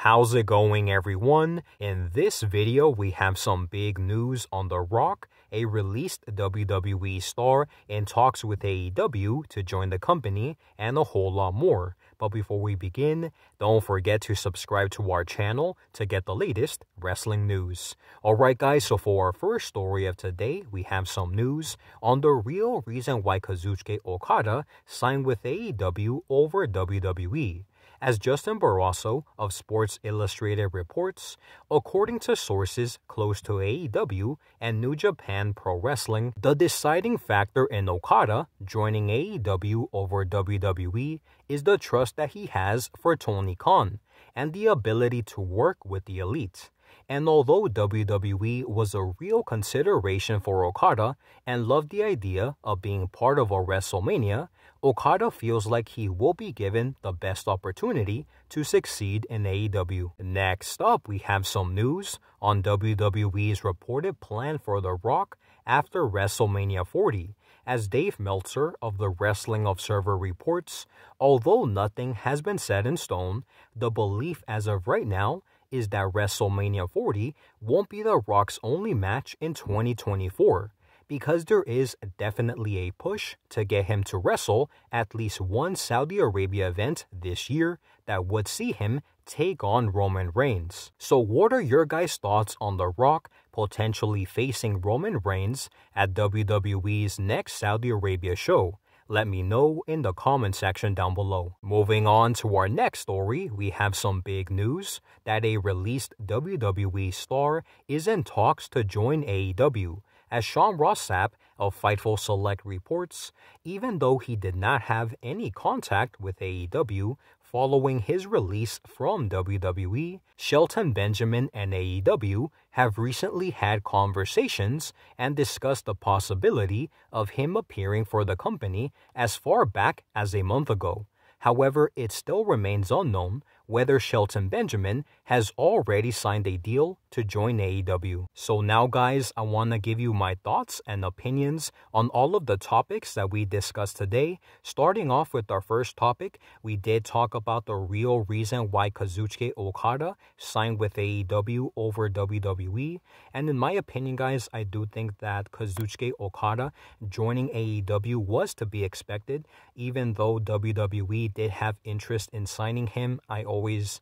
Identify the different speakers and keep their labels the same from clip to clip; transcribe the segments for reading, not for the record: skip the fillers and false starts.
Speaker 1: How's it going, everyone? In this video, we have some big news on The Rock, a released WWE star in talks with AEW to join the company, and a whole lot more. But before we begin, don't forget to subscribe to our channel to get the latest wrestling news. Alright guys, so for our first story of today, we have some news on the real reason why Kazuchika Okada signed with AEW over WWE. As Justin Barrasso of Sports Illustrated reports, according to sources close to AEW and New Japan Pro Wrestling, the deciding factor in Okada joining AEW over WWE is the trust that he has for Tony Khan and the ability to work with the elite. And although WWE was a real consideration for Okada and loved the idea of being part of a WrestleMania, Okada feels like he will be given the best opportunity to succeed in AEW. Next up, we have some news on WWE's reported plan for The Rock after WrestleMania 40. As Dave Meltzer of the Wrestling Observer reports, although nothing has been set in stone, the belief as of right now is that WrestleMania 40 won't be The Rock's only match in 2024, because there is definitely a push to get him to wrestle at least one Saudi Arabia event this year that would see him take on Roman Reigns. So what are your guys' thoughts on The Rock potentially facing Roman Reigns at WWE's next Saudi Arabia show? Let me know in the comment section down below. Moving on to our next story, we have some big news that a released WWE star is in talks to join AEW. As Sean Ross Sapp of Fightful Select reports, even though he did not have any contact with AEW following his release from WWE, Shelton Benjamin and AEW have recently had conversations and discussed the possibility of him appearing for the company as far back as a month ago. However, it still remains unknown whether Shelton Benjamin has already signed a deal to join AEW. So now guys, I want to give you my thoughts and opinions on all of the topics that we discussed today. Starting off with our first topic, we did talk about the real reason why Kazuchika Okada signed with AEW over WWE. And in my opinion guys, I do think that Kazuchika Okada joining AEW was to be expected. Even though WWE did have interest in signing him, I always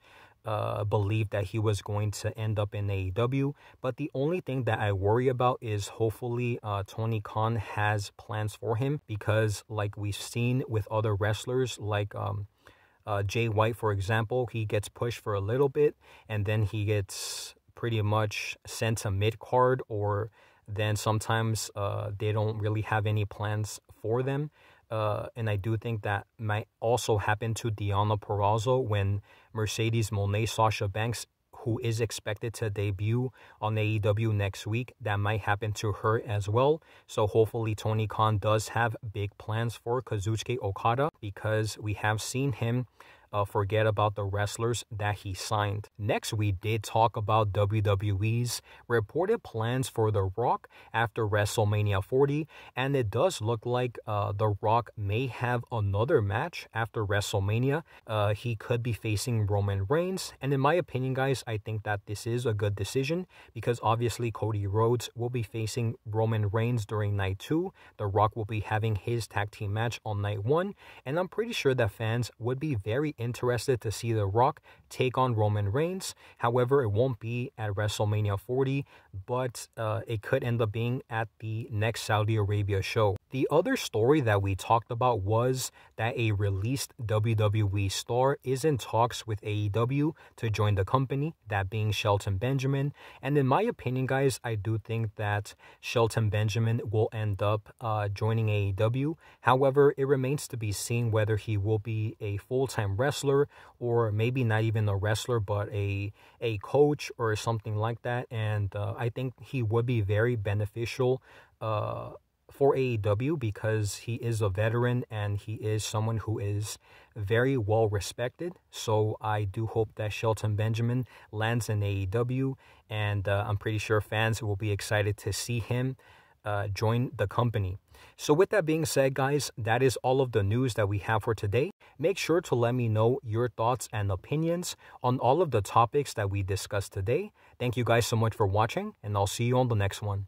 Speaker 1: believed that he was going to end up in AEW. But the only thing that I worry about is hopefully Tony Khan has plans for him, because like we've seen with other wrestlers like Jay White, for example, he gets pushed for a little bit and then he gets pretty much sent to mid-card, or then sometimes they don't really have any plans for them. And I do think that might also happen to Deonna Purrazzo when Mercedes Moné Sasha Banks, who is expected to debut on AEW next week, that might happen to her as well. So hopefully Tony Khan does have big plans for Kazuchika Okada, because we have seen him forget about the wrestlers that he signed. Next, we did talk about WWE's reported plans for The Rock after WrestleMania 40, and it does look like The Rock may have another match after WrestleMania. He could be facing Roman Reigns, and in my opinion, guys, I think that this is a good decision, because obviously Cody Rhodes will be facing Roman Reigns during night 2. The Rock will be having his tag team match on night 1, and I'm pretty sure that fans would be very interested to see The Rock take on Roman Reigns. However, it won't be at WrestleMania 40, but it could end up being at the next Saudi Arabia show. The other story that we talked about was that a released WWE star is in talks with AEW to join the company, that being Shelton Benjamin. And in my opinion, guys, I do think that Shelton Benjamin will end up joining AEW. However, it remains to be seen whether he will be a full-time wrestler, or maybe not even a wrestler, but a coach or something like that. And I think he would be very beneficial for AEW, because he is a veteran and he is someone who is very well respected. So I do hope that Shelton Benjamin lands in AEW, and I'm pretty sure fans will be excited to see him join the company. So with that being said, guys, that is all of the news that we have for today. Make sure to let me know your thoughts and opinions on all of the topics that we discussed today. Thank you guys so much for watching, and I'll see you on the next one.